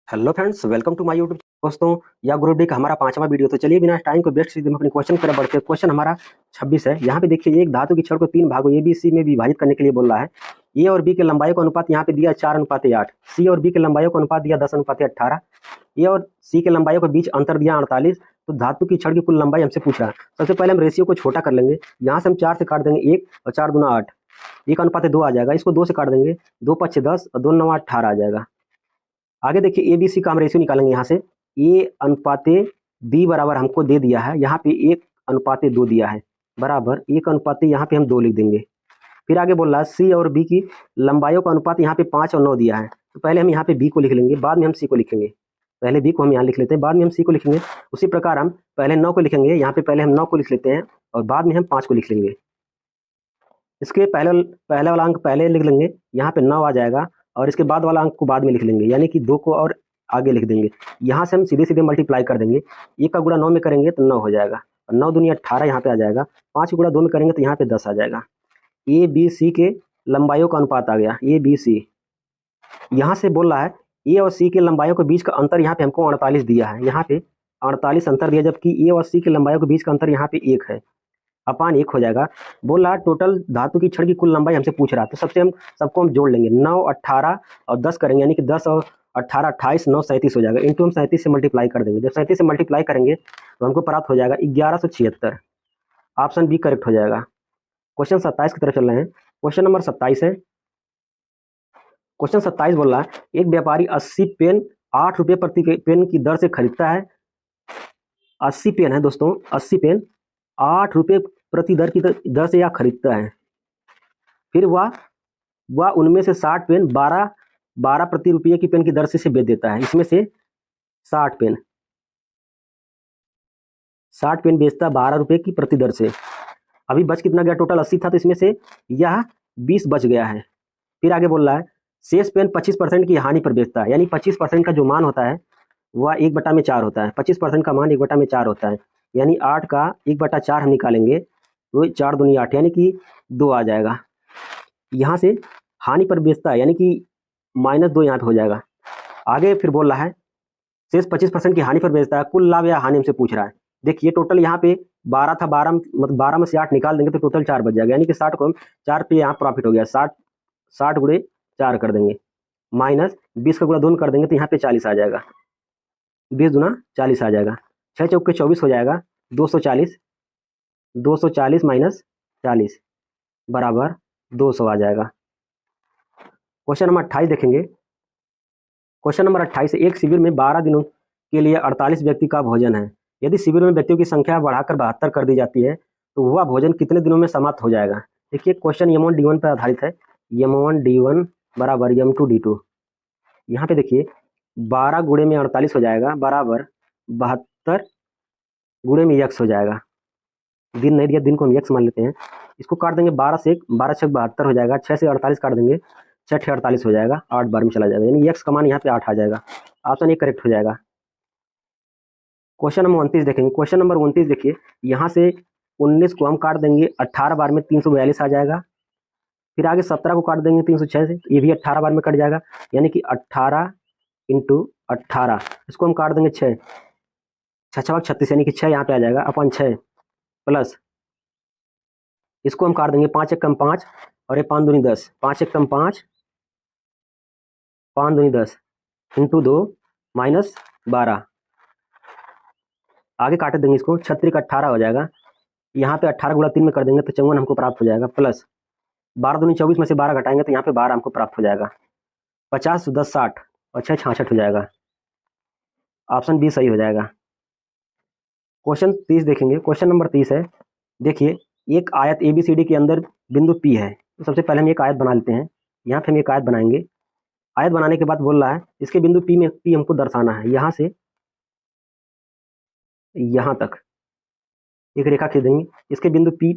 Hello friends, welcome to my YouTube. दोस्तों, यह group D का हमारा 5वां वीडियो। तो चलिए बिना टाइम को वेस्ट किए हम अपने क्वेश्चन की तरफ बढ़ते हैं। क्वेश्चन हमारा 26 है। यहाँ पे देखिए, एक धातु की छड़ को 3 भागों ए बी सी में विभाजित करने के लिए बोल रहा है। ए और बी के लंबाई का अनुपात यहाँ पे दिया 4:8। सी और बी के लंबाई का अनुपात दिया 10:18। ए और सी के लंबाइयों के बीच अंतर दिया 48। तो धातु की छड़ की कुल लंबाई हमसे पूछ रहा है। सबसे पहले हम रेशियो को छोटा कर लेंगे। यहाँ से हम 4 से काट देंगे 1 और 4 दूना 8। 1:2 आ जाएगा। इसको 2 से काट देंगे, 2 5 10 और 2 9 18 आ जाएगा। आगे देखिए, ए बी सी का हम रेशियो निकालेंगे। यहाँ से ए अनुपाते बी बराबर हमको दे दिया है, यहाँ पे 1:2 दिया है, बराबर 1:, यहाँ पे हम 2 लिख देंगे। फिर आगे बोल रहा है सी और बी की लंबाइयों का अनुपात यहाँ पे 5 और 9 दिया है। तो पहले हम यहाँ पे बी को लिख लेंगे, बाद में हम सी को लिखेंगे। पहले बी को हम यहाँ लिख लेते हैं, बाद में हम सी को लिखेंगे। उसी प्रकार हम पहले 9 को लिखेंगे, यहाँ पे पहले हम 9 को लिख लेते हैं और बाद में हम 5 को लिख लेंगे। इसके पहले वाला अंक पहले लिख लेंगे, यहाँ पे 9 आ जाएगा, और इसके बाद वाला अंक को बाद में लिख लेंगे, यानी कि 2 को और आगे लिख देंगे। यहाँ से हम सीधे सीधे मल्टीप्लाई कर देंगे। 1 का गुणा 9 में करेंगे तो 9 हो जाएगा, और 9 दूनी 18 यहाँ पे आ जाएगा। 5 का गुणा 2 में करेंगे तो यहाँ पे 10 आ जाएगा। ए बी सी के लंबाइयों का अनुपात आ गया, ए बी सी। यहाँ से बोल रहा है ए और सी के लंबाइयों के बीच का अंतर यहाँ पे हमको 48 दिया है, यहाँ पे 48 अंतर दिया, जबकि ए और सी के लंबाइयों के बीच का अंतर यहाँ पे 1 है, अपान 1 हो जाएगा। बोल रहा टोटल धातु की छड़ की कुल लंबाई हमसे पूछ रहा है। तो सबसे हम सबको हम जोड़ लेंगे, 9 18 और 10 करेंगे, यानी कि 10 और 18 28 9 37 हो जाएगा। इंटू हम 37 से मल्टीप्लाई कर देंगे। जब 37 से मल्टीप्लाई करेंगे तो हमको प्राप्त हो जाएगा 1176। ऑप्शन बी करेक्ट हो जाएगा। क्वेश्चन 27 की तरफ चल रहे हैं। क्वेश्चन नंबर 27 है। क्वेश्चन 27 बोल रहा है एक व्यापारी 80 पेन 8 रुपये प्रति पेन की दर से खरीदता है। 80 पेन है दोस्तों, 80 पेन 8 रुपये प्रति दर से यह खरीदता है। फिर वह उनमें से 60 पेन 12 प्रति रुपये की पेन की दर से बेच देता है। इसमें से 60 पेन बेचता है 12 रुपये की प्रति दर से। अभी बच कितना गया? टोटल 80 था, तो इसमें से यह 20 बच गया है। फिर आगे बोल रहा है शेष पेन 25% की हानि पर बेचता है, यानी 25% का जो मान होता है वह 1/4 होता है। 25% का मान 1/4 होता है, यानी 8 का 1/4 हम निकालेंगे तो 4 दूनी 8, यानी कि 2 आ जाएगा। यहाँ से हानि पर बेचता है, यानी कि -2 यहाँ पे हो जाएगा। आगे फिर बोल रहा है शेष 25% की हानि पर बेचता है, कुल लाभ या हानि हमसे पूछ रहा है। देखिए टोटल यहाँ पे 12 था, 12 मतलब 12 में से 8 निकाल देंगे तो टोटल 4 बच जाएगा, यानी कि 60 को हम 4 पे यहाँ प्रॉफिट हो गया। 60 गुणे 4 कर देंगे, माइनस 20 का गुणा 2 कर देंगे तो यहाँ पे 40 आ जाएगा। 20 दूना 40 आ जाएगा। 6 चौके 24 हो जाएगा। 240 माइनस 40 बराबर 200 आ जाएगा। क्वेश्चन नंबर 28 देखेंगे। क्वेश्चन नंबर 28, एक शिविर में 12 दिनों के लिए 48 व्यक्ति का भोजन है। यदि शिविर में व्यक्तियों की संख्या बढ़ाकर 72 कर दी जाती है तो वह भोजन कितने दिनों में समाप्त हो जाएगा? देखिए क्वेश्चन M1 D1 पर आधारित है। M1 D1 बराबर M2 D2। यहाँ पे देखिए 12 गुणे में 48 हो जाएगा, बराबर 72 गुणे में x हो जाएगा। दिन नहीं दिया, दिन को हम x मान लेते हैं। इसको काट देंगे 12 से, 12 6 72 हो जाएगा। 6 से 48 काट देंगे, 6 6 48 हो जाएगा। 8 बार में चला जाएगा, यानी x का मान यहाँ पे 8 आ जाएगा। ऑप्शन ए करेक्ट हो जाएगा। क्वेश्चन नंबर 29 देखेंगे। क्वेश्चन नंबर 29 देखिए, यहाँ से 19 को हम काट देंगे 18 बार में, 342 आ जाएगा। फिर आगे 17 को काट देंगे 306 से, ये भी 18 बार में कट जाएगा, यानी कि 18 इंटू 18। इसको हम काट देंगे 6 6 36, यानी कि 6 यहाँ पे आ जाएगा, अपन 6 प्लस इसको हम काट देंगे 5 1 कम 5 और ये 5 दूनी 10, 5 1 कम 5, 5 दूनी 10 इंटू 2 माइनस 12। आगे काट देंगे इसको, 36 का 18 हो जाएगा। यहाँ पे 18 गुणा 3 में कर देंगे तो 54 हमको प्राप्त हो जाएगा, प्लस 12 दूनी 24 में से 12 घटाएंगे तो यहाँ पे 12 हमको प्राप्त हो जाएगा। 50 10 60 और 6 66 हो जाएगा। ऑप्शन बी सही हो जाएगा। क्वेश्चन 30 देखेंगे। क्वेश्चन नंबर 30 है। देखिए एक आयत ABCD के अंदर बिंदु P है। तो सबसे पहले हम एक आयत बना लेते हैं। यहाँ पे हम एक आयत बनाएंगे। आयत बनाने के बाद बोल रहा है इसके बिंदु P हमको दर्शाना है। यहाँ से यहाँ तक एक रेखा खींच देंगे। इसके बिंदु P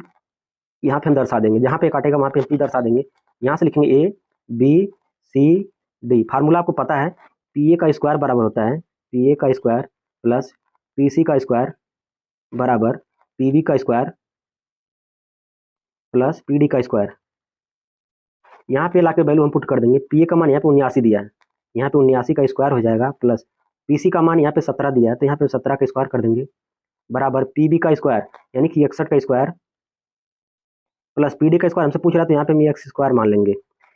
यहाँ पे हम दर्शा देंगे, जहाँ पे काटेगा वहाँ पे हम P दर्शा देंगे। यहाँ से लिखेंगे ABCD। फार्मूला आपको पता है, PA का स्क्वायर बराबर होता है PA का स्क्वायर प्लस PC का स्क्वायर बराबर PB का स्क्वायर प्लस PD का स्क्वायर। यहाँ पे लाके वैल्यू हम पुट कर देंगे। PA का मान यहाँ पे 79 दिया है, यहाँ पे 79 का स्क्वायर हो जाएगा, प्लस पीसी का मान यहाँ पे 17 दिया है तो यहाँ पे 17 का स्क्वायर कर देंगे, बराबर पीबी का स्क्वायर यानी कि 61 का स्क्वायर, प्लस पीडी का स्क्वायर हमसे पूछ रहा है तो यहाँ पे हम एक्स स्क्वायर मान लेंगे।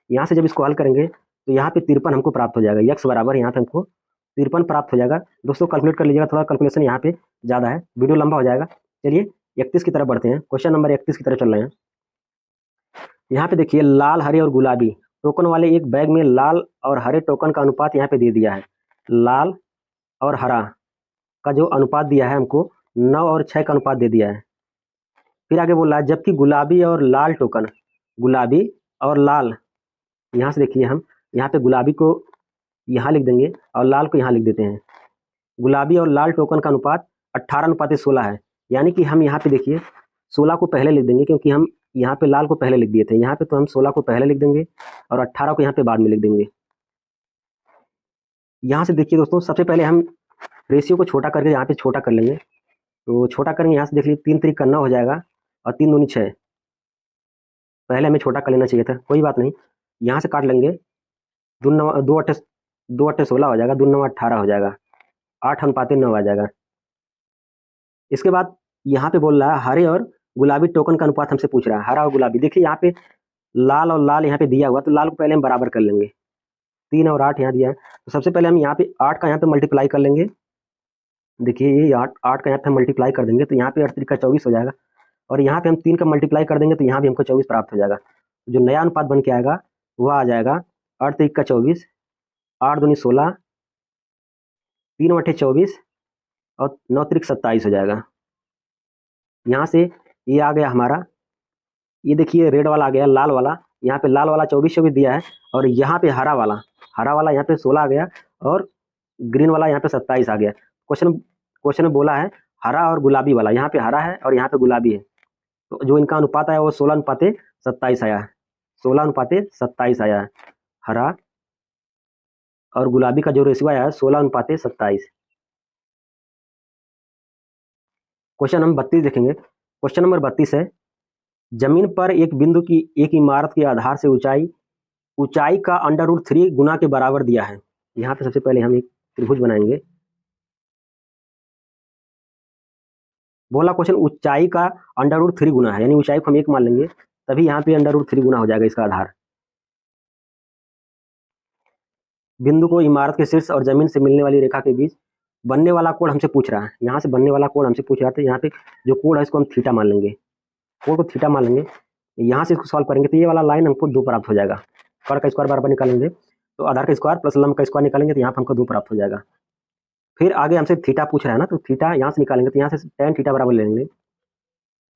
यहाँ से जब इसको हल करेंगे तो यहाँ पे 53 हमको प्राप्त हो जाएगा, यक्स बराबर यहाँ पे हमको 53 प्राप्त हो जाएगा। दोस्तों कैलकुलेट कर लीजिएगा, थोड़ा कैलकुलेशन यहाँ पे ज़्यादा है, वीडियो लंबा हो जाएगा। चलिए 31 की तरफ बढ़ते हैं, क्वेश्चन नंबर 31 की तरफ चल रहे हैं। यहाँ पे देखिए लाल, हरे और गुलाबी टोकन वाले एक बैग में लाल और हरे टोकन का अनुपात यहाँ पे दे दिया है। लाल और हरा का जो अनुपात दिया है हमको 9 और 6 का अनुपात दे दिया है। फिर आगे बोल रहा है जबकि गुलाबी और लाल टोकन, गुलाबी और लाल, यहाँ से देखिए हम यहाँ पे गुलाबी को यहाँ लिख देंगे और लाल को यहाँ लिख देते हैं। गुलाबी और लाल टोकन का अनुपात 18:16 है, यानी कि हम यहाँ पे देखिए 16 को पहले लिख देंगे क्योंकि हम यहाँ पे लाल को पहले लिख दिए थे। यहाँ पे तो हम 16 को पहले लिख देंगे और 18 को यहाँ पे बाद में लिख देंगे। यहाँ से देखिए दोस्तों, सबसे पहले हम रेशियो को छोटा करके यहाँ पे छोटा कर लेंगे। तो छोटा करेंगे, यहाँ से देख लीजिए 3 3 का 9 हो जाएगा और 3 दूनी 6। पहले हमें छोटा कर लेना चाहिए था, कोई बात नहीं। यहाँ से काट लेंगे, 2 अट्ठे 16 हो जाएगा, 2 9 18 हो जाएगा, 8:9 आ जाएगा। इसके बाद यहाँ पे बोल रहा है हरे और गुलाबी टोकन का अनुपात हमसे पूछ रहा है, हरा और गुलाबी। देखिए यहाँ पे लाल और लाल यहाँ पे दिया हुआ, तो लाल को पहले हम बराबर कर लेंगे। 3 और 8 यहाँ दिया है, तो सबसे पहले हम यहाँ पे 8 का यहाँ पे मल्टीप्लाई कर लेंगे। देखिए ये 8 का यहाँ पे मल्टीप्लाई कर देंगे तो यहाँ पे 8 3 का 24 हो जाएगा, और यहाँ पे हम 3 का मल्टीप्लाई कर देंगे तो यहाँ भी हमको 24 प्राप्त हो जाएगा। जो नया अनुपात बन के आएगा वह आ जाएगा 8 3 का 24, 8 दूनी 16, 3 8 24 और 9 3 27 हो जाएगा। यहाँ से ये आ गया हमारा, ये देखिए रेड वाला आ गया, लाल वाला, यहाँ पे लाल वाला 24 दिया है, और यहाँ पे हरा वाला यहाँ पे 16 आ गया, और ग्रीन वाला यहाँ पे 27 आ गया। क्वेश्चन में बोला है हरा और गुलाबी वाला, यहाँ पे हरा है और यहाँ पे गुलाबी है, तो जो इनका अनुपात आया वो 16:27 आया है। 16:27 आया है। हरा और गुलाबी का जो रेशियो आया है 16:27। क्वेश्चन नंबर 32 देखेंगे। क्वेश्चन नंबर 32 है, जमीन पर एक बिंदु की एक इमारत के आधार से ऊंचाई का √3 गुना के बराबर दिया है। यहाँ पे सबसे पहले हम एक त्रिभुज बनाएंगे। बोला क्वेश्चन ऊंचाई का √3 गुना है, यानी ऊंचाई को हम 1 मान लेंगे, तभी यहाँ पे √3 गुना हो जाएगा इसका आधार। बिंदु को इमारत के शीर्ष और जमीन से मिलने वाली रेखा के बीच बनने वाला कोण हमसे पूछ रहा है। यहाँ से बनने वाला कोण हमसे पूछ रहा था, यहाँ पे जो कोण है इसको हम थीटा मान लेंगे, कोण को थीटा मान लेंगे। यहाँ से इसको सॉल्व करेंगे तो ये वाला लाइन हमको 2 प्राप्त हो जाएगा। कर्ण का स्क्वायर बराबर निकालेंगे तो आधार का स्क्वायर प्लस लंब का स्क्वायर निकालेंगे तो यहाँ पर हमको 2 प्राप्त हो जाएगा। फिर आगे हमसे थीटा पूछ रहा है ना, तो थीटा यहाँ से निकालेंगे तो यहाँ से tan थीटा बराबर लेंगे।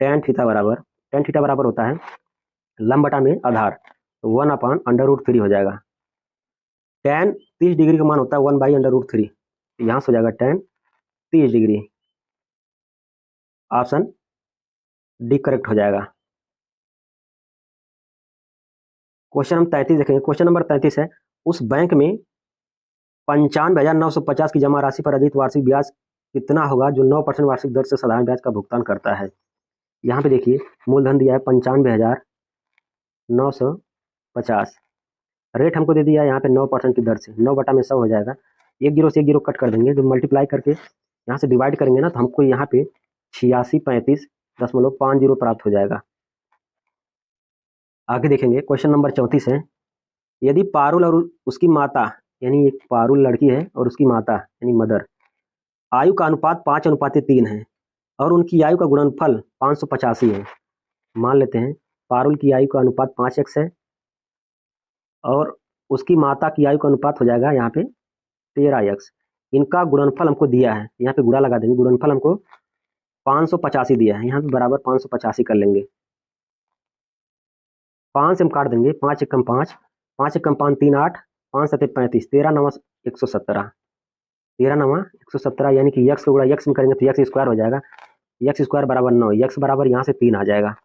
tan थीटा बराबर होता है लंब बटा में आधार, तो 1/√3 हो जाएगा। tan 30 डिग्री का मान होता है 1/√3, यहाँ से हो जाएगा tan 30 degree. Option D correct हो जाएगा। क्वेश्चन नंबर 33 देखेंगे। क्वेश्चन नंबर 33 है, उस बैंक में 95,950 की जमा राशि पर अर्जित वार्षिक ब्याज कितना होगा जो 9% वार्षिक दर से साधारण ब्याज का भुगतान करता है। यहाँ पे देखिए मूलधन दिया है 95,950, रेट हमको दे दिया है यहाँ पे 9% की दर से, 9/100 हो जाएगा। 1 जीरो से 1 जीरो कट कर देंगे, जो मल्टीप्लाई करके यहाँ से डिवाइड करेंगे ना, तो हमको यहाँ पे 8635.50 प्राप्त हो जाएगा। आगे देखेंगे क्वेश्चन नंबर 34 है, यदि पारुल और उसकी माता, यानी एक पारुल लड़की है और उसकी माता यानी मदर, आयु का अनुपात 5:3 है और उनकी आयु का गुणनफल 585 है। मान लेते हैं पारुल की आयु का अनुपात 5x है और उसकी माता की आयु का अनुपात हो जाएगा यहाँ पे 13x। इनका गुणनफल हमको दिया है, यहाँ पे गुणा लगा देंगे, गुणनफल हमको 585 दिया है, यहाँ पे बराबर 585 कर लेंगे। 5 से हम काट देंगे, 5 एकम 5, 5 एकम 5 3 8, 5 7 35, 13 9 117, 13 9 117, यानी कि यक्स को गुणा यक्स में करेंगे तो यक्स स्क्वायर हो जाएगा। यक्स स्क्वायर बराबर 9, यक्स बराबर यहाँ से 3 आ जाएगा,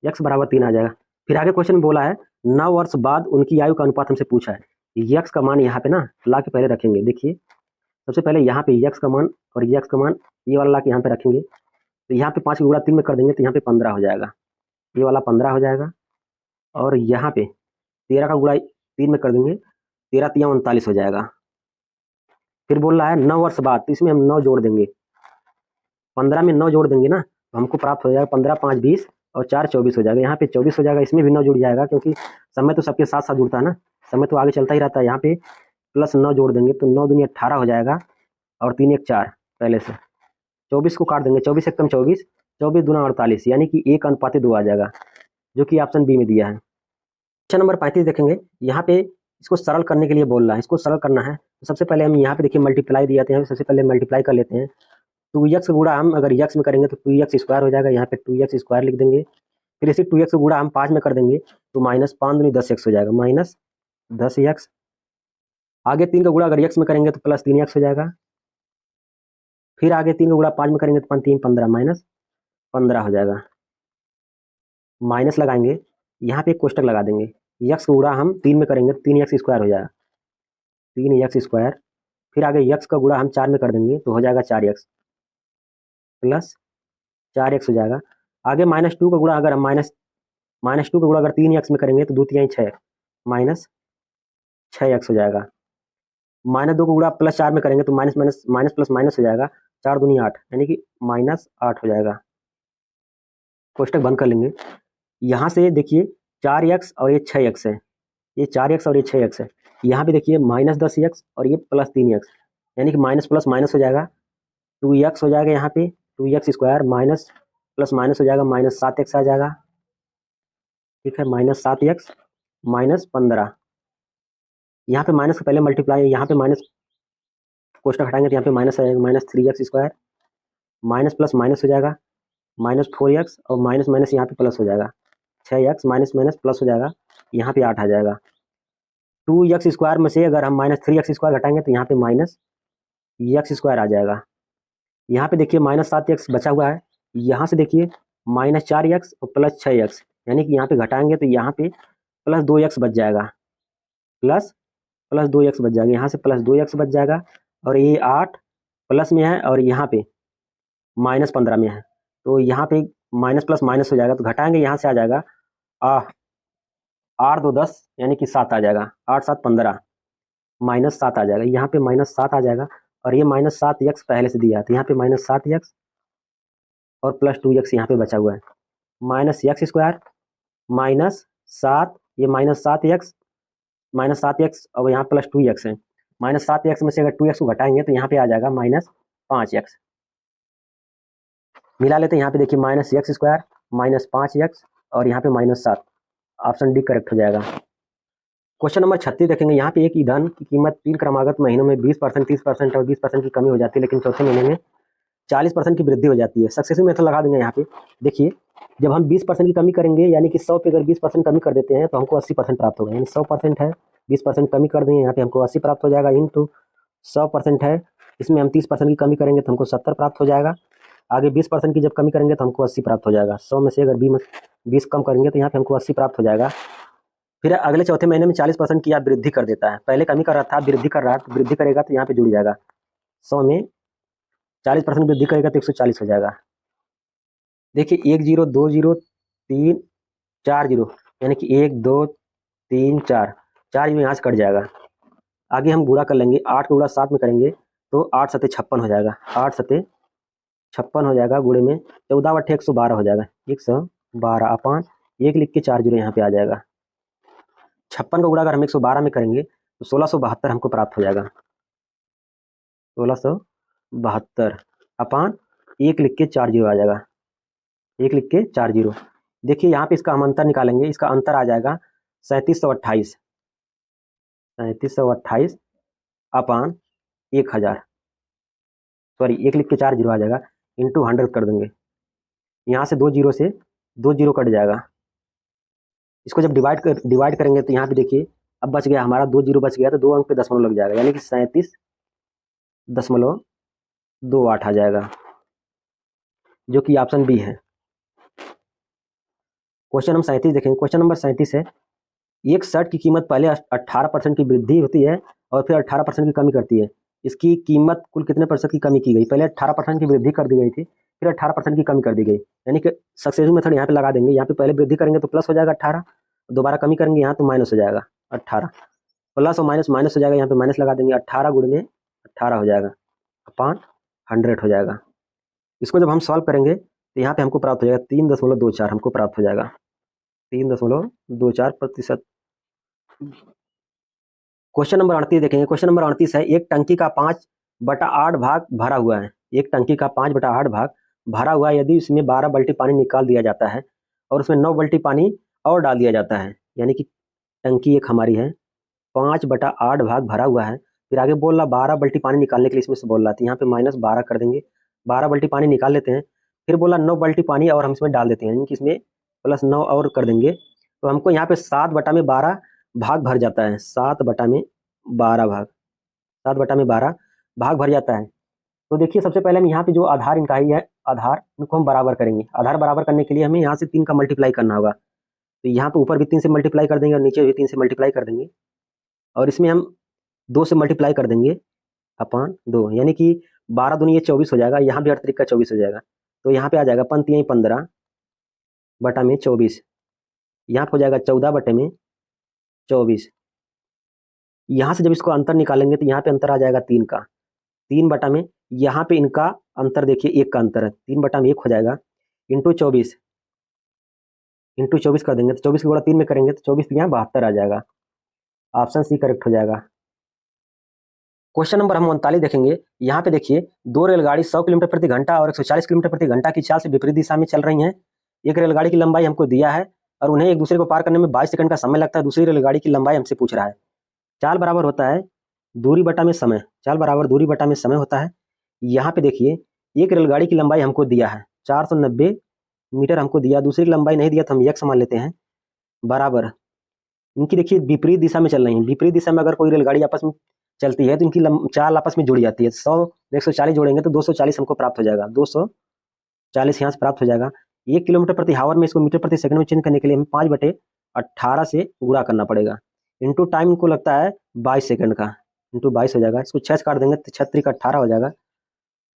यक्स बराबर 3 आ जाएगा। फिर आगे क्वेश्चन बोला है 9 वर्ष बाद उनकी आयु का अनुपात हमसे पूछा है। यक्स का मान यहाँ पे ना ला के पहले रखेंगे। देखिए सबसे पहले यहाँ पे यक्स का मान और यक्स का मान ये वाला ला के यहाँ पे रखेंगे, तो यहाँ पे 5 को गुणा 3 में कर देंगे तो यहाँ पे 15 हो जाएगा, ये वाला 15 हो जाएगा। और यहाँ पे 13 का गुणा 3 में कर देंगे, 13 3 39 हो जाएगा। फिर बोल रहा है 9 वर्ष बाद, तो इसमें हम 9 जोड़ देंगे, 15 में 9 जोड़ देंगे ना, तो हमको प्राप्त हो जाएगा 15 5 20 और 4 24 हो जाएगा। यहाँ पे 24 हो जाएगा, इसमें भी 9 जुड़ जाएगा, क्योंकि समय तो सबके साथ साथ जुड़ता है ना, समय तो आगे चलता ही रहता है। यहाँ पे प्लस 9 जोड़ देंगे तो 9 दूनी 18 हो जाएगा और 3 1 4 पहले से। 24 को काट देंगे, 24 एक कम 24, 24 दूना 48, यानी कि 1:2 आ जाएगा, जो कि ऑप्शन बी में दिया है। क्वेश्चन नंबर 35 देखेंगे। यहाँ पे इसको सरल करने के लिए बोल रहा है, इसको सरल करना है तो सबसे पहले हम यहाँ पे देखिए मल्टीप्लाई दिया था, सबसे पहले मल्टीप्लाई कर लेते हैं। 2x का गुणा हम अगर x में करेंगे तो 2x स्क्वायर हो जाएगा, यहाँ पे 2x स्क्वायर लिख देंगे। फिर इसी 2x का गुणा हम 5 में कर देंगे तो माइनस 5 दूनी 10x हो जाएगा, माइनस 10x। आगे 3 का गुणा अगर x में करेंगे तो प्लस 3x हो जाएगा। फिर आगे 3 का गुणा 5 में करेंगे तो 3 15 माइनस 15 हो जाएगा। माइनस लगाएंगे, यहाँ पे एक कोष्टक लगा देंगे, x का गुणा हम 3 में करेंगे तो 3x स्क्वायर हो जाएगा, 3x स्क्वायर। फिर आगे x का गुणा हम 4 में कर देंगे तो हो जाएगा 4x प्लस 4x हो जाएगा। आगे -2 का गुणा अगर हम -2 का गुणा अगर 3x में करेंगे तो 2 3 6 माइनस 6x हो जाएगा। -2 का गुणा प्लस 4 में करेंगे तो minus minus minus plus minus हो जाएगा, 4 दूनी 8 यानी कि -8 हो जाएगा। कोष्टक बंद कर लेंगे। यहाँ से देखिए 4x और ये 6x है, ये 4x और ये 6x है। यहाँ पे देखिए -10x और ये प्लस 3x, यानी कि माइनस प्लस माइनस हो जाएगा, 2x हो जाएगा। यहाँ पे 2x square minus plus minus हो जाएगा, -7x आ जाएगा। ठीक है, -7x -15। यहाँ पे माइनस के पहले मल्टीप्लाई, यहाँ पे माइनस कोष्टक हटाएंगे तो यहाँ पे माइनस आएगा, -3x square minus plus minus हो जाएगा, -4x और माइनस माइनस यहाँ पे प्लस हो जाएगा, 6x माइनस माइनस प्लस हो जाएगा, यहाँ पे 8 आ जाएगा। 2x स्क्वायर में से अगर हम -3x स्क्वायर घटाएंगे तो यहाँ पे -x स्क्वायर आ जाएगा। यहाँ पे देखिए -7x बचा हुआ है, यहाँ से देखिए -4x और प्लस 6x, यानी कि यहाँ पे घटाएंगे तो यहाँ पे प्लस 2x बच जाएगा, प्लस 2x बच जाएगा, यहाँ से प्लस 2x बच जाएगा। और ये 8 प्लस में है और यहाँ पे -15 में है, तो यहाँ पे माइनस प्लस माइनस हो जाएगा, तो घटाएंगे यहाँ से आ जाएगा 8 2 10 यानी कि 7 आ जाएगा, 8 7 15 -7 आ जाएगा, यहाँ पे -7 आ जाएगा। और ये -7x पहले से दिया है तो यहाँ पे -7x और प्लस 2x यहाँ पे बचा हुआ है, -x स्क्वायर -7, ये -7x और यहाँ प्लस 2x है। -7x में से अगर 2x को घटाएंगे तो यहाँ पे आ जाएगा -5x। मिला लेते हैं, यहाँ पे देखिए -x स्क्वायर -5x और यहाँ पे -7, ऑप्शन डी करेक्ट हो जाएगा। क्वेश्चन नंबर 36 देखेंगे। यहाँ पे एक ईंधन की कीमत 3 क्रमागत महीनों में 20%, 30% और 20% की कमी हो जाती है, लेकिन चौथे महीने में 40% की वृद्धि हो जाती है। सक्सेसिव मेथड लगा देंगे। यहाँ पे देखिए जब हम 20% की कमी करेंगे, यानी कि 100 पे अगर 20% कमी कर देते हैं तो हमको 80% प्राप्त होगा, यानी 100% है, 20% कमी कर देंगे यहाँ पे हमको 80 प्राप्त हो जाएगा, इंटू 100% है, इसमें हम 30% की कमी करेंगे तो हमको 70 प्राप्त हो जाएगा। आगे 20% की जब कमी करेंगे तो हमको 80 प्राप्त हो जाएगा। 100 में से अगर 20 कम करेंगे तो यहाँ पे हमको 80 प्राप्त हो जाएगा। फिर अगले चौथे महीने में 40% की आप वृद्धि कर देता है, पहले कमी कर रहा था वृद्धि कर रहा है, तो वृद्धि करेगा तो यहाँ पे जुड़ जाएगा, 100 में 40% वृद्धि करेगा तो 140 हो जाएगा। देखिए 1 0 2 0 3 4 0, यानी कि 1 2 3 4 0 यहाँ से कट जाएगा। आगे हम गुणा कर लेंगे, 8 का गुणा 7 में करेंगे तो 8 7 56 हो जाएगा, 8 7 56 हो जाएगा, गुणे में 14 8 112 हो जाएगा, 112 अपान 1 लिख के 4 0 यहाँ पे आ जाएगा। 56 का गुणा अगर हम 112 में करेंगे तो 1672 हमको प्राप्त हो जाएगा, 1672 अपान 1 लिख के 4 0 आ जाएगा, 1 लिख के 4 0। देखिए यहाँ पे इसका हम अंतर निकालेंगे, इसका अंतर आ जाएगा 3728, 3728 अपान 1000, सॉरी 1 लिख के 4 0 आ जाएगा, इंटू 100 कर देंगे। यहाँ से 2 0 से 2 0 कट जाएगा। इसको जब डिवाइड करेंगे तो यहाँ पे देखिए अब बच गया हमारा 2 0 बच गया, तो 2 अंक पे दशमलव लग जाएगा, यानी कि 37.28 आ जाएगा, जो कि ऑप्शन बी है। क्वेश्चन हम 37 देखेंगे। क्वेश्चन नंबर 37 है, एक शर्ट की कीमत पहले 18% की वृद्धि होती है और फिर 18% की कमी करती है, इसकी कीमत कुल कितने प्रतिशत की कमी की गई? पहले 18% की वृद्धि कर दी गई थी, फिर 18% की कमी कर दी गई, यानी कि सक्सेसिव मेथड यहाँ पे लगा देंगे। यहाँ पे पहले वृद्धि करेंगे तो प्लस हो जाएगा 18, दोबारा कमी करेंगे यहाँ तो माइनस हो जाएगा 18, प्लस और माइनस माइनस हो जाएगा, यहाँ पे माइनस लगा देंगे, 18 गुणे में 18 हो जाएगा अपान 100 हो जाएगा। इसको जब हम सॉल्व करेंगे तो यहाँ पे हमको प्राप्त हो जाएगा 3.24 हमको प्राप्त हो जाएगा 3.24%। क्वेश्चन नंबर 38 देखेंगे। क्वेश्चन नंबर 38 है, एक टंकी का 5/8 भाग भरा हुआ है। एक टंकी का 5/8 भाग भरा हुआ है। यदि इसमें 12 बाल्टी पानी निकाल दिया जाता है और उसमें 9 बाल्टी पानी और डाल दिया जाता है, यानी कि टंकी एक हमारी है 5/8 भाग भरा हुआ है। फिर आगे बोल रहा 12 बाल्टी पानी निकालने के लिए इसमें से बोल रहा था, यहाँ पे -12 कर देंगे, 12 बाल्टी पानी निकाल लेते हैं। फिर बोला 9 बाल्टी पानी और हम इसमें डाल देते हैं, यानी कि इसमें +9 और कर देंगे। तो हमको यहाँ पे 7/12 भाग भर जाता है। 7/12 भाग, 7/12 भाग भर जाता है। तो देखिए सबसे पहले हम यहाँ पे जो आधार इनका ही है, आधार इनको हम बराबर करेंगे। आधार बराबर करने के लिए हमें यहाँ से 3 का मल्टीप्लाई करना होगा। तो यहाँ पे ऊपर भी 3 से मल्टीप्लाई कर देंगे और नीचे भी 3 से मल्टीप्लाई कर देंगे और इसमें हम 2 से मल्टीप्लाई कर देंगे अपान 2, यानी कि 12 दूनी ये 24 हो जाएगा। यहाँ भी 8 का 24 हो जाएगा। तो यहाँ पे आ जाएगा पंक्तियाँ 15/24। यहाँ पे हो जाएगा 14/24। यहाँ से जब इसको अंतर निकालेंगे तो यहाँ पे अंतर आ जाएगा 3 का, 3/, यहाँ पे इनका अंतर देखिए 1 का अंतर है, 3/1 हो जाएगा इंटू 24 कर देंगे। तो 24 को गुणा 3 में करेंगे तो 24 यहाँ 72 आ जाएगा। ऑप्शन सी करेक्ट हो जाएगा। क्वेश्चन नंबर हम 39 देखेंगे। यहाँ पे देखिए 2 रेलगाड़ी 100 किलोमीटर प्रति घंटा और 140 किलोमीटर प्रति घंटा की चाल से विपरीत दिशा में चल रही हैं। एक रेलगाड़ी की लंबाई हमको दिया है और उन्हें एक दूसरे को पार करने में 22 सेकंड का समय लगता है। दूसरी रेलगाड़ी की लंबाई हमसे पूछ रहा है। चाल बराबर होता है दूरी बटा में समय, चाल बराबर दूरी बटा में समय होता है। यहाँ पे देखिए एक रेलगाड़ी की लंबाई हमको दिया है 490 मीटर हमको दिया, दूसरी लंबाई नहीं दिया तो हम x मान लेते हैं, बराबर इनकी देखिए विपरीत दिशा में चल रही है। विपरीत दिशा में अगर कोई रेलगाड़ी आपस में चलती है तो इनकी चाल आपस में जुड़ जाती है। 100 140 जोड़ेंगे तो 240 हमको प्राप्त हो जाएगा, 240 यहाँ से प्राप्त हो जाएगा। 1 किलोमीटर प्रति हावर में इसको मीटर प्रति सेकंड में चेंज करने के लिए हमें 5/18 से गुणा करना पड़ेगा। इंटू टाइम इनको लगता है 22 सेकंड का, इंटू 22 हो जाएगा। इसको 6 से काट देंगे तो 6 × 18 हो जाएगा,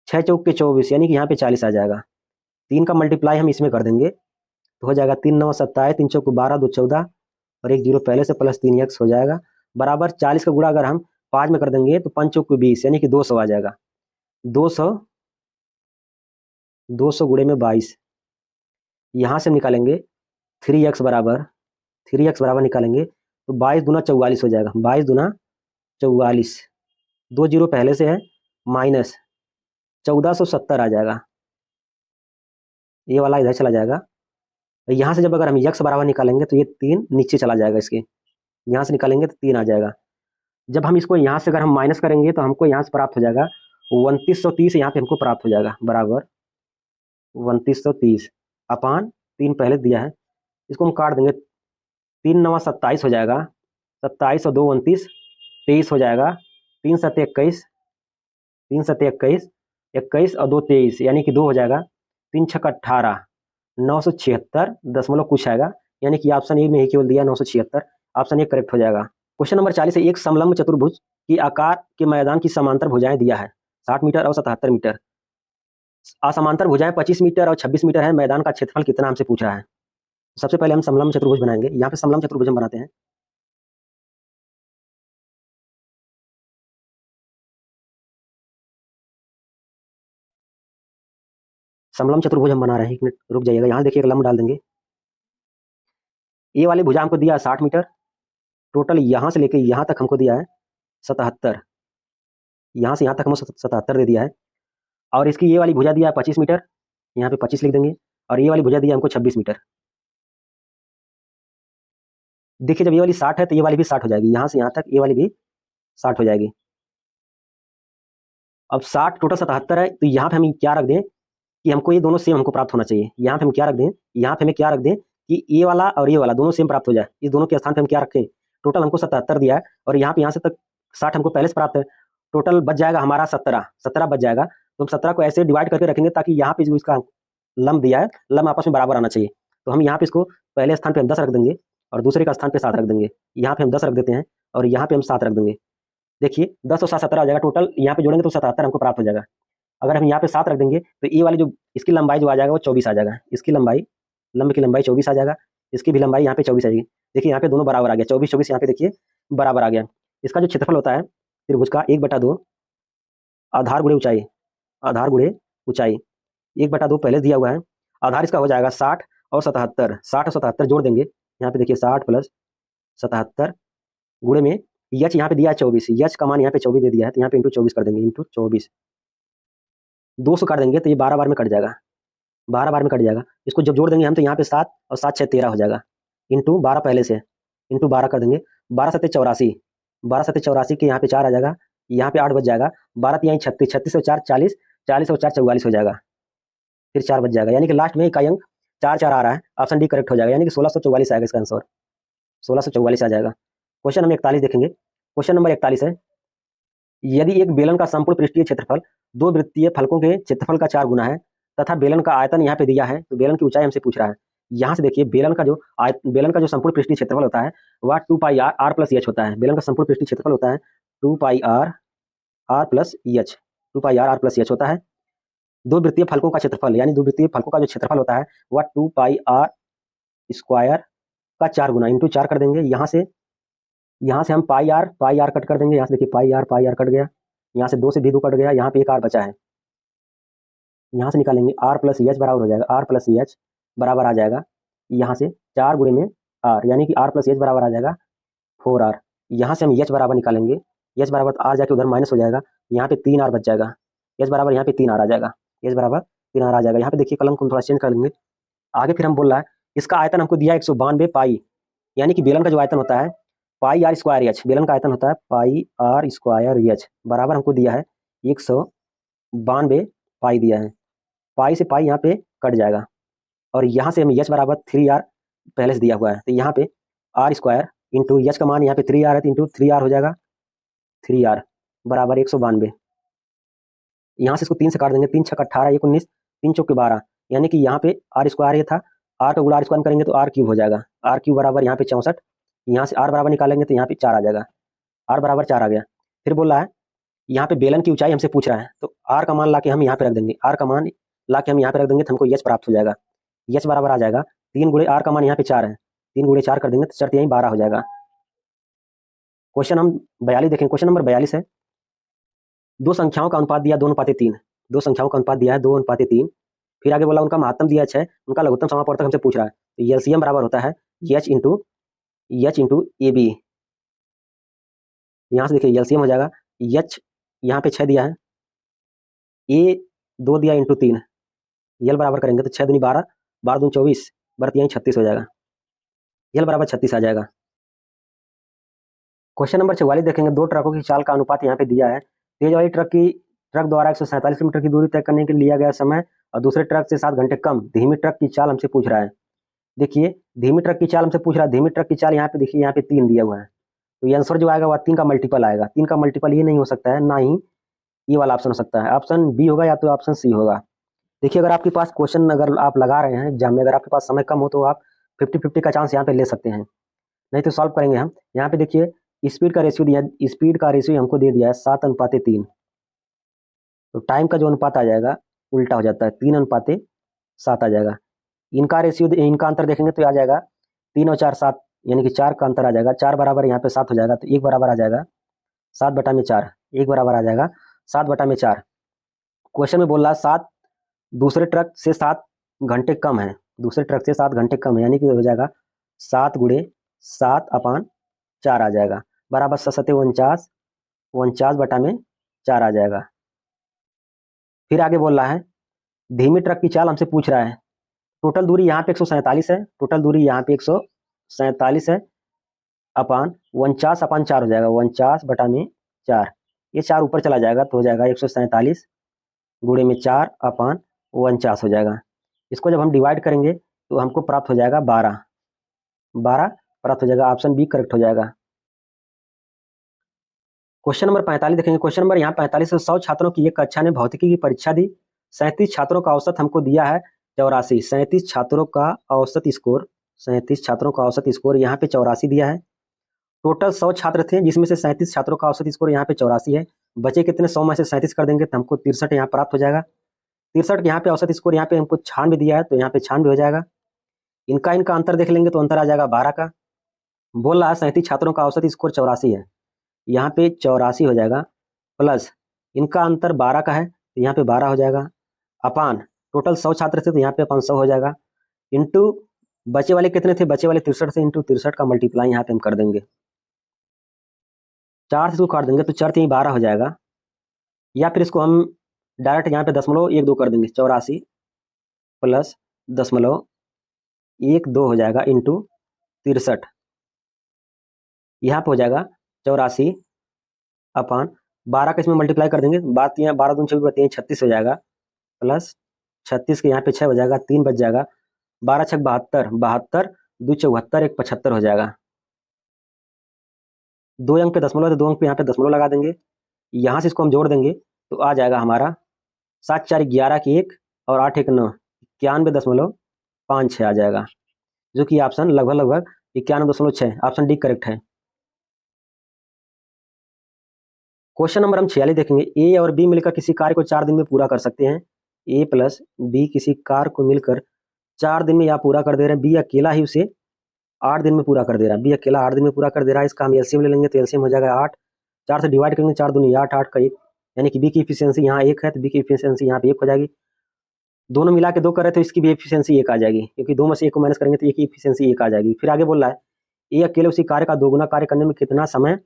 6 चौक के 24, यानी कि यहाँ पे 40 आ जाएगा। 3 का मल्टीप्लाई हम इसमें कर देंगे तो हो जाएगा 3 9 27, 3 चौक 12, 2 14 और 1 0 पहले से प्लस 3x हो जाएगा, बराबर 40 का गुणा अगर हम 5 में कर देंगे तो 5 चौक 20, यानी कि 200 आ जाएगा। 200 गुणे में 22, यहाँ से निकालेंगे 3x बराबर निकालेंगे तो 22 दूना 44 हो जाएगा, 22 दूना 44, 2 0 पहले से है, माइनस 1470 आ जाएगा। ये वाला इधर चला जाएगा। यहाँ से जब अगर हम x बराबर निकालेंगे तो ये 3 नीचे चला जाएगा, इसके यहाँ से निकालेंगे तो 3 आ जाएगा। जब हम इसको यहाँ से अगर हम माइनस करेंगे तो हमको यहाँ से प्राप्त हो जाएगा 2930, यहाँ पे हमको प्राप्त हो जाएगा, बराबर 2930 अपान 3 पहले दिया है। इसको हम काट देंगे, 3 9 27 हो जाएगा, 27 और 2 29, 23 हो जाएगा, 3 7 21, 3 7 21, 21 और 2 23, यानी कि 2 हो जाएगा, 3 6 18, 976 दशमलव कुछ आएगा, यानी कि ऑप्शन ए में ही केवल दिया 976, ऑप्शन ए करेक्ट हो जाएगा। क्वेश्चन नंबर 40 है, एक समलंब चतुर्भुज की आकार के मैदान की समांतर भुजाएं दिया है 60 मीटर और 77 मीटर। असमांतर भुजाएं 25 मीटर और 26 मीटर है। मैदान का क्षेत्रफल कितना हमसे पूछ रहा है। सबसे पहले हम समलंब चतुर्भुज बनाएंगे। यहाँ पे समलंब चतुर्भुज हम बनाते हैं। समलंब चतुर्भुज हम बना रहे हैं, 1 मिनट रुक जाइएगा। यहाँ देखिए एक लंब डाल देंगे। ए वाली भुजा हमको दिया 60 मीटर, टोटल यहाँ से लेके यहाँ तक हमको दिया है 77, यहाँ से यहाँ तक हमको 77 दे दिया है। और इसकी ये वाली भुजा दिया है 25 मीटर, यहाँ पे 25 लिख देंगे। और ये वाली भुजा दिया हमको 26 मीटर। देखिए जब ये वाली 60 है तो ये वाली भी 60 हो जाएगी, यहाँ से यहाँ तक ये वाली भी 60 हो जाएगी। अब 60 टोटल 77 है, तो यहाँ पे हम क्या रख दें कि हमको ये दोनों सेम हमको प्राप्त होना चाहिए। यहाँ पे हम क्या रख दें, यहाँ पे हमें क्या रख दें कि ये वाला और ये वाला दोनों सेम प्राप्त हो जाए। इस दोनों के स्थान पे हम क्या रखें, टोटल हमको 77 दिया है और यहाँ पे यहाँ से तक 60 हमको पहले से प्राप्त है, टोटल बच जाएगा हमारा 17 बच जाएगा। तो हम 17 को ऐसे डिवाइड करके रखेंगे ताकि यहाँ पे जो इसका लंब दिया है, लंब आपस में बराबर आना चाहिए। तो हम यहाँ पे इसको पहले स्थान पे हम 10 रख देंगे और दूसरे का स्थान पे 7 रख देंगे। यहाँ पे हम 10 रख देते हैं और यहाँ पे हम 7 रख देंगे। देखिए 10 और 7 17 हो जाएगा, टोटल यहाँ पे जोड़ेंगे तो 77 हमको प्राप्त हो जाएगा। अगर हम यहाँ पे 7 रख देंगे तो ये वाली जो इसकी लंबाई जो आ जाएगा वो 24 आ जाएगा। इसकी लंबाई, लंब की लंबाई 24 आ जाएगा, इसकी भी लंबाई यहाँ पे 24 आएगी। देखिए यहाँ पे दोनों बराबर आ गया, 24 24 यहाँ पे देखिए बराबर आ गया। इसका जो क्षेत्रफल होता है त्रिभुज का 1/2 आधार गुणे ऊंचाई, आधार गुणे ऊंचाई 1/2 पहले दिया हुआ है। आधार इसका हो जाएगा 60 और 77, 60 और 77 जोड़ देंगे, यहाँ पे देखिए 60 प्लस 77 गुणे में यच यहाँ पे दिया है 24, यच का मान यहाँ पे 24 दे दिया है, तो यहाँ पे इंटू 24 कर देंगे, इंटू 24 200 काट देंगे तो ये 12 बार में कट जाएगा, 12 बार में कट जाएगा। इसको जब जोड़ देंगे हम तो यहाँ पे 7 और 7 6 13 हो जाएगा, इंटू 12 पहले से, इंटू 12 कर देंगे, 12 सत्ते 84, 12 सत्ते 84 के यहाँ पे 4 आ जाएगा, यहाँ पे 8 बच जाएगा, 12 तिहाई 36, 36 और 4 40, 40 और 4 44 हो जाएगा, फिर 4 बच जाएगा, यानी कि लास्ट में इकाई अंक 4 4 आ रहा है, ऑप्शन डी करेक्ट हो जाएगा, यानी कि 1644 आएगा इसका आंसर, 1644 आ जाएगा। क्वेश्चन नंबर 41 देखेंगे, क्वेश्चन नंबर 41 है, यदि एक बेलन का संपूर्ण पृष्ठीय क्षेत्रफल दो वृत्तीय फलकों के क्षेत्रफल का 4 गुना है तथा बेलन का आयतन यहाँ पे दिया है, तो बेलन की ऊंचाई हमसे पूछ रहा है। यहाँ से देखिए बेलन का जो संपूर्ण पृष्ठीय क्षेत्रफल होता है वह 2 पाई आर प्लस एच होता है। बेलन का संपूर्ण पृष्ठीय क्षेत्रफल होता है 2 pi R plus H, 2 pi R plus H होता है। दो वृत्तीय फलकों का क्षेत्रफल, यानी दो वृत्तीय फलकों का जो क्षेत्रफल होता है वह 2 पाई आर स्क्वायर का 4 गुना, इंटू 4 कर देंगे। यहाँ से हम पाई आर कट कर देंगे, यहाँ से देखिए पाई आर कट गया, यहाँ से 2 से भी 2 कट गया, यहाँ पे एक आर बचा है, यहाँ से निकालेंगे आर प्लस एच बराबर हो जाएगा, आर प्लस एच बराबर आ जाएगा यहाँ से 4 गुणे में आर, यानी कि आर प्लस एच बराबर आ जाएगा 4 आर। यहाँ से हम एच बराबर निकालेंगे, एच बराबर आर जाके उधर माइनस हो जाएगा, यहाँ पे 3 आर बच जाएगा, एच बराबर यहाँ पे 3 आर आ जाएगा, एच बराबर 3 आर आ जाएगा। यहाँ पे देखिए कलम को हम थोड़ा चेंज कर लेंगे। आगे फिर हम बोल रहा है इसका आयतन हमको दिया 192 पाई, यानी कि बेलन का जो आयतन होता है पाई आर स्क्वायर एच, बेलन का आयतन होता है पाई आर स्क्वायर एच बराबर हमको दिया है 192 पाई दिया है। पाई से पाई यहाँ पे कट जाएगा और यहाँ से हमें एच बराबर 3 आर पहले से दिया हुआ है, तो यहाँ पे आर स्क्वायर इंटू एच का मान यहाँ पे 3 आर है तो इंटू 3 आर हो जाएगा, 3 आर बराबर 192। यहाँ से इसको 3 से काट देंगे, 3 छक 18, 1 19, 3 चौके 12, यानी कि यहाँ पे आर स्क्वायर ये था, आर का गुणा आर स्क्वायर करेंगे तो आर क्यूब हो जाएगा, आर क्यूब बराबर यहाँ पे 64, यहाँ से आर बराबर निकालेंगे तो यहाँ पे 4 आ जाएगा, आर बराबर 4 आ गया। फिर बोल रहा है यहाँ पे बेलन की ऊंचाई हमसे पूछ रहा है, तो आर का मान ला के हम यहाँ पे रख देंगे, आर का मान ला के हम यहाँ पे रख देंगे तो हमको एच प्राप्त हो जाएगा, एच बराबर आ जाएगा 3 गुणे आर का मान यहाँ पे 4 है, 3 गुणे 4 कर देंगे तो 4 तिहाई 12 हो जाएगा। क्वेश्चन हम 42 देखेंगे, क्वेश्चन नंबर 42 है, दो संख्याओं का अनुपात दिया 2:3, दो संख्याओं का अनुपात दिया है 2:3, फिर आगे बोला उनका महत्तम दिया 6, उनका लघुत्तम समापवर्तक हमसे पूछ रहा है, तो एलसीएम बराबर होता है एच इंटू ए बी। यहाँ से देखिए एलसीएम हो जाएगा एच यहाँ पे 6 दिया है, ए 2 दिया इंटू 3, यल बराबर करेंगे तो 6 दूनी 12, 12 दूनी 24, 12 तिहाई 36 हो जाएगा, यल बराबर 36 आ जाएगा। क्वेश्चन नंबर 44 देखेंगे, दो ट्रकों की चाल का अनुपात यहाँ पे दिया है, तेज वाली ट्रक द्वारा 147 किलोमीटर की दूरी तय करने के लिए लिया गया समय और दूसरे ट्रक से 7 घंटे कम, धीमी ट्रक की चाल हमसे पूछ रहा है। देखिए धीमी ट्रक की चाल हमसे पूछ रहा है, धीमी ट्रक की चाल यहाँ पे देखिए यहाँ पे 3 दिया हुआ है, तो ये आंसर जो आएगा वह 3 का मल्टीपल आएगा, 3 का मल्टीपल ये नहीं हो सकता है, ना ही ये वाला ऑप्शन हो सकता है, ऑप्शन बी होगा या तो ऑप्शन सी होगा। देखिए अगर आपके पास क्वेश्चन अगर आप लगा रहे हैं एग्जाम में, अगर आपके पास समय कम हो तो आप 50-50 का चांस यहाँ पे ले सकते हैं, नहीं तो सॉल्व करेंगे हम। यहाँ पे देखिए स्पीड का रेशियो दिया, स्पीड का रेशियो हमको दे दिया है 7:3, तो टाइम का जो अनुपात आ जाएगा उल्टा हो जाता है, 3:7 आ जाएगा। इनका रेशियो इनका अंतर देखेंगे तो आ जाएगा 3 और 4 7, यानी कि 4 का अंतर आ जाएगा, 4 बराबर यहाँ पे 7 हो जाएगा, तो 1 बराबर आ जाएगा 7/4, 1 बराबर आ जाएगा 7/4। क्वेश्चन में बोल रहा है 7 दूसरे ट्रक से 7 घंटे कम है, दूसरे ट्रक से 7 घंटे कम है, यानी कि हो जाएगा 7 गुणे 7/4 आ जाएगा, बराबर 7 49, 49/4 आ जाएगा। फिर आगे बोल रहा है धीमी ट्रक की चाल हमसे पूछ रहा है, टोटल दूरी यहाँ पे 147 है, टोटल दूरी यहाँ पे 147 है, अपान 49/4 हो जाएगा, 49/4, ये 4 ऊपर चला जाएगा तो हो जाएगा 147 गुणे में 4/49 हो जाएगा। इसको जब हम डिवाइड करेंगे तो हमको प्राप्त हो जाएगा 12 प्राप्त हो जाएगा, ऑप्शन बी करेक्ट हो जाएगा। क्वेश्चन नंबर 45 देखेंगे, क्वेश्चन नंबर यहाँ 45 से 100 छात्रों की एक कक्षा ने भौतिकी की परीक्षा दी, 37 छात्रों का औसत हमको दिया है 84, 37 छात्रों का औसत स्कोर, 37 छात्रों का औसत स्कोर यहाँ पे 84 दिया है। टोटल 100 छात्र थे जिसमें से 37 छात्रों का औसत स्कोर यहाँ पे 84 है, बचे कितने, 100 में से 37 कर देंगे तो हमको 63 यहाँ प्राप्त हो जाएगा। 63 यहाँ पे औसत स्कोर, यहाँ पे हमको 96 दिया है तो यहाँ पे 96 हो जाएगा। इनका अंतर देख लेंगे तो अंतर आ जाएगा 12 का। बोल रहा है 37 छात्रों का औसत स्कोर 84 है, यहाँ पे 84 हो जाएगा, प्लस इनका अंतर 12 का है तो यहाँ पे 12 हो जाएगा, अपान टोटल 100 छात्र थे तो यहाँ पे अपन 100 हो जाएगा, इंटू बचे वाले कितने थे, बचे वाले 63 थे, इंटू 63 का मल्टीप्लाई यहाँ पे हम कर देंगे, 4 से इसको काट देंगे तो 4 3 12 हो जाएगा, या फिर इसको हम डायरेक्ट यहाँ पे दशमलव 1 2 कर देंगे, 84 प्लस दशमलव 1 2 हो जाएगा इंटू 63, यहाँ पे हो जाएगा 84 अपान 12 का इसमें मल्टीप्लाई कर देंगे, बात यहाँ 12 दूनी 24 बताइए 36 हो जाएगा, प्लस 36 के यहाँ पे 6 हो जाएगा, 3 बच जाएगा, 12 छक 72, 72 2 74 1 75 हो जाएगा, 2 अंक पे दशमलव तो 2 अंक पे यहाँ पे दशमलव लगा देंगे, यहाँ से इसको हम जोड़ देंगे तो आ जाएगा हमारा 7 4 11 की 1 और 8 1 9 91.56 आ जाएगा, जो कि ऑप्शन लगभग 91.6 ऑप्शन डी करेक्ट है। क्वेश्चन नंबर हम 46 देखेंगे, ए और बी मिलकर किसी कार्य को 4 दिन में पूरा कर सकते हैं, ए प्लस बी किसी कार्य को मिलकर 4 दिन में या पूरा कर दे रहे हैं, बी अकेला ही उसे 8 दिन में पूरा कर दे रहा है, बी अकेला 8 दिन में पूरा कर दे रहा है, इसका हम एलसीएम ले लेंगे तो एलसीएम हो जाएगा 8, 4 से डिवाइड करेंगे 4 दूनी 8, 8 का 1, यानी कि बी की इफिशियंसी यहाँ 1 है तो बी की इफिशियंसी यहाँ पे 1 हो जाएगी, दोनों मिला के 2 कर रहे तो इसकी भी एफिशिएंसी 1 आ जाएगी, क्योंकि 2 में से 1 को माइनस करेंगे तो 1 की एफिशिएंसी 1 आ जाएगी। फिर आगे बोल रहा है ए अकेले उसी कार्य का दोगुना कार्य करने में कितना समय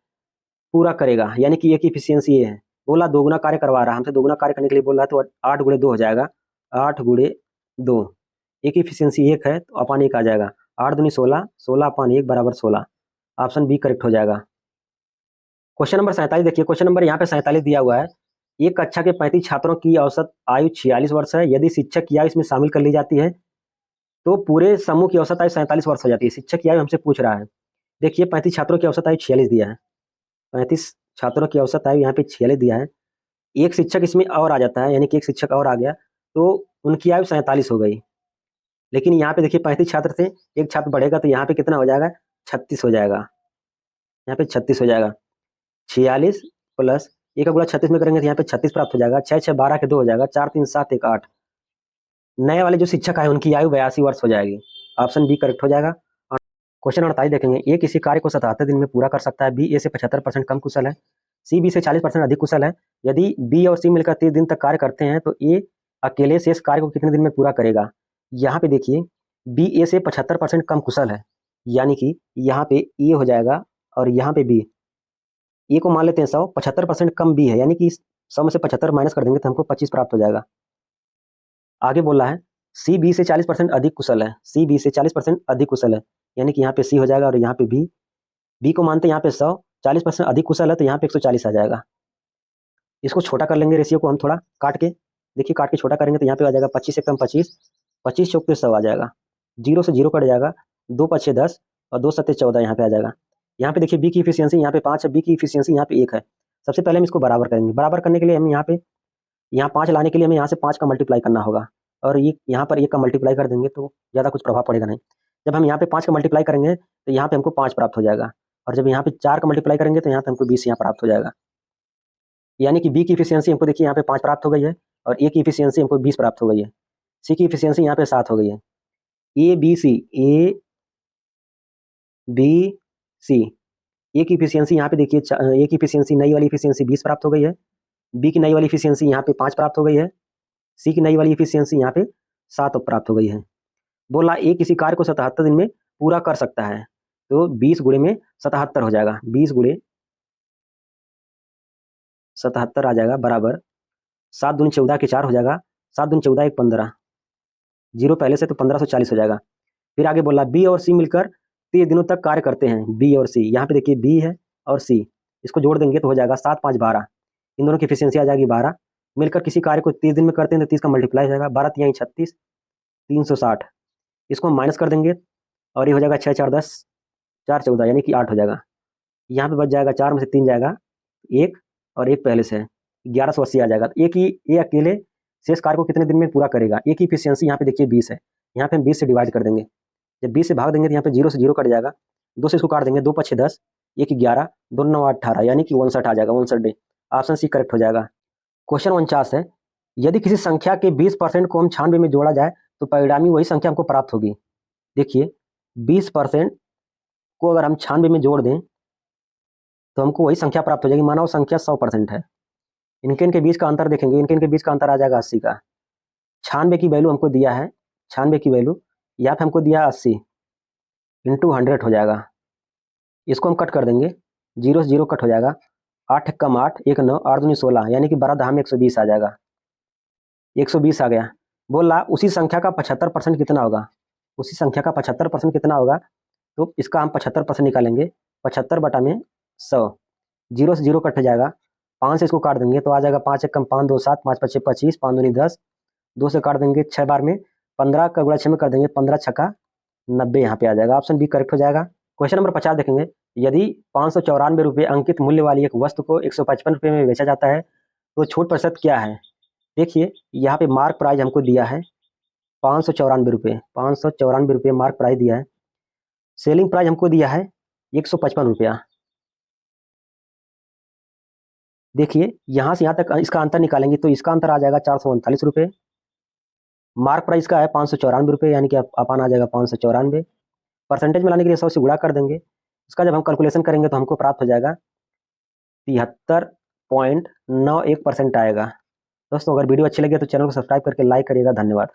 पूरा करेगा, यानी कि 1 की एफिशिएंसी ये है, बोला दोगुना कार्य करवा रहा है हमसे, दोगुना कार्य करने के लिए बोल रहा है तो 8 गुणे 2 हो जाएगा, 8 गुणे 2, 1 की एफिशिएंसी 1 है तो अपान 1 आ जाएगा, 8 दूनी 16, 16 अपान 1 बराबर 16, ऑप्शन बी करेक्ट हो जाएगा। क्वेश्चन नंबर 47 देखिए, क्वेश्चन नंबर यहाँ पे 47 दिया हुआ है, एक कक्षा के 35 छात्रों की औसत आयु 46 वर्ष है, यदि शिक्षक की आयु इसमें शामिल कर ली जाती है तो पूरे समूह की औसत आयु 47 वर्ष हो जाती है। शिक्षक की आयु हमसे पूछ रहा है, देखिए 35 छात्रों की औसत आयु 46 दिया है, 35 छात्रों की औसत आयु यहाँ पे 46 दिया है, एक शिक्षक इसमें और आ जाता है, यानी कि एक शिक्षक और आ गया तो उनकी आयु 47 हो गई, लेकिन यहाँ पे देखिए 35 छात्र थे, एक छात्र बढ़ेगा तो यहाँ पे कितना हो जाएगा, 36 हो जाएगा, यहाँ पे 36 हो जाएगा, 46 प्लस 1 का गुणा 36 में करेंगे तो यहाँ पे 36 प्राप्त हो जाएगा, 6 6 12 के 2 हो जाएगा, 4 3 7 1 8, नए वाले जो शिक्षक आए उनकी आयु 82 वर्ष हो जाएगी, ऑप्शन बी करेक्ट हो जाएगा। क्वेश्चन 48 देखेंगे, ए किसी कार्य को 77 दिन में पूरा कर सकता है, बी ए से 75% कम कुशल है, सी बी से 40% अधिक कुशल है, यदि बी और सी मिलकर 30 दिन तक कार्य करते हैं तो ए अकेले शेष कार्य को कितने दिन में पूरा करेगा। यहाँ पे देखिए बी ए से 75% कम कुशल है, यानी कि यहाँ पे ए हो जाएगा और यहाँ पे बी, ए को मान लेते हैं 100, 75% कम बी है, यानी कि 100 में से 75 माइनस कर देंगे तो हमको 25 प्राप्त हो जाएगा। आगे बोला है सी बी से 40% अधिक कुशल है, सी बी से 40% अधिक कुशल है, यानी कि यहाँ पे सी हो जाएगा और यहाँ पे बी, बी को मानते हैं यहाँ पे 100, 40% अधिक कुशल है तो यहाँ पे 140 आ जाएगा। इसको छोटा कर लेंगे, रेशियो को हम थोड़ा काट के, देखिए काट के छोटा करेंगे तो यहाँ पे आ जाएगा 25 से कम 25, 25 चौक पे 100 आ जाएगा, 0 से 0 कट जाएगा, 2 5 10 और 2 7 14 यहाँ पे आ जाएगा। यहाँ पे देखिए बी की इफिशियंसी यहाँ पे 5 है, बी की इफिशियंसी यहाँ पे 1 है। सबसे पहले हम इसको बराबर करेंगे, बराबर करने के लिए हम यहाँ पे यहाँ 5 लाने के लिए हमें यहाँ से 5 का मल्टीप्लाई करना होगा, और ये यहाँ पर 1 का मल्टीप्लाई कर देंगे तो ज़्यादा कुछ प्रभाव पड़ेगा नहीं। जब हम यहाँ पे 5 का मल्टीप्लाई करेंगे तो यहाँ पे हमको 5 प्राप्त हो जाएगा, और जब यहाँ पे 4 का मल्टीप्लाई करेंगे तो यहाँ पे हमको 20 यहाँ प्राप्त हो जाएगा, यानी कि बी की इफिशियंसी हमको देखिए यहाँ पे 5 प्राप्त हो गई है, और ए की इफिशियंसी हमको 20 प्राप्त हो गई है, सी की इफिशियंसी यहाँ पे 7 हो गई है, ए बी सी, ए की इफिशियंसी यहाँ पे देखिए ए की इफिशियंसी नई वाली इफिशियंसी 20 प्राप्त हो गई है, बी की नई वाली इफिशियंसी यहाँ पे 5 प्राप्त हो गई है, सी की नई वाली इफिशियंसी यहाँ पे 7 प्राप्त हो गई है। बोला ए किसी कार्य को 77 दिन में पूरा कर सकता है, तो 20 गुणे में 77 हो जाएगा, 20 गुणे 77 आ जाएगा बराबर 7 दूनी 14 के 4 हो जाएगा, 7 दूनी 14 1 15, जीरो पहले से तो 1540 हो जाएगा। फिर आगे बोला बी और सी मिलकर 30 दिनों तक कार्य करते हैं, बी और सी, यहाँ पे देखिए बी है और सी, इसको जोड़ देंगे तो हो जाएगा 7 5 12, इन दोनों की एफिशिएंसी आ जाएगी 12, मिलकर किसी कार्य को 30 दिन में करते हैं तो 30 का मल्टीप्लाई हो जाएगा, 12 3 36, 360, इसको हम माइनस कर देंगे और ये हो जाएगा 6 4 10, 4 14, यानी कि 8 हो जाएगा। यहाँ पे बच जाएगा 4 में से 3 जाएगा 1, और 1 पहले से है, 1180 आ जाएगा। तो एक ही ये अकेले शेष कार्य को कितने दिन में पूरा करेगा, एक ही इफिशियंसी यहाँ पे देखिए 20 है, यहाँ पे हम 20 से डिवाइड कर देंगे, जब 20 से भाग देंगे तो यहाँ पे 0 से 0 कट जाएगा, 2 से इसको काट देंगे, 2 5 10, 1 11, 2 9 18, यानी कि 59 आ जाएगा, 59 डे, ऑप्शन सी करेक्ट हो जाएगा। क्वेश्चन 49 है, यदि किसी संख्या के 20% को हम 96 में जोड़ा जाए तो परिणामी वही संख्या हमको प्राप्त होगी। देखिए 20% को अगर हम 96 में जोड़ दें तो हमको वही संख्या प्राप्त हो जाएगी, माना वो संख्या 100% है, इनके बीच का अंतर देखेंगे, इनके बीच का अंतर आ जाएगा 80 का। 96 की वैल्यू हमको दिया है, 96 की वैल्यू यहाँ पे हमको दिया 80 इंटू 100 हो जाएगा। इसको हम कट कर देंगे, 0 से 0 कट हो जाएगा। 8 कम 8, 1 9, 8 दूनी 16, यानी कि 12 धाम 120 आ जाएगा। 120 आ गया। बोला उसी संख्या का 75% कितना होगा, उसी संख्या का 75% कितना होगा, तो इसका हम 75% निकालेंगे। 75 बटा में 100, 0 से 0 कट हो जाएगा। 5 से इसको काट देंगे तो आ जाएगा 5 1 कम 5 2 7, 5 5 25, 5 दूनी 10, 2 से काट देंगे 6 बार में, 15 का गुणा 6 में कर देंगे, 15 छक्का 90 यहाँ पे आ जाएगा। ऑप्शन बी करेक्ट हो जाएगा। क्वेश्चन नंबर 50 देखेंगे, यदि 594 रुपये अंकित मूल्य वाली एक वस्तु को 155 रुपये में बेचा जाता है तो छूट प्रतिशत क्या है। देखिए यहाँ पे मार्क प्राइस हमको दिया है 594 रुपये, 594 रुपये मार्क प्राइस दिया है। सेलिंग प्राइस हमको दिया है 155 रुपया। देखिए यहाँ से यहाँ तक इसका अंतर निकालेंगे तो इसका अंतर आ जाएगा 439 रुपये। मार्क प्राइस का है 594 रुपये, यानी कि अपान आ जाएगा 594। परसेंटेज में लाने के लिए 100 से गुणा कर देंगे। इसका जब हम कैलकुलेशन करेंगे तो हमको प्राप्त हो जाएगा 73.91% आएगा। दोस्तों अगर वीडियो अच्छी लगे तो चैनल को सब्सक्राइब करके लाइक करिएगा। धन्यवाद।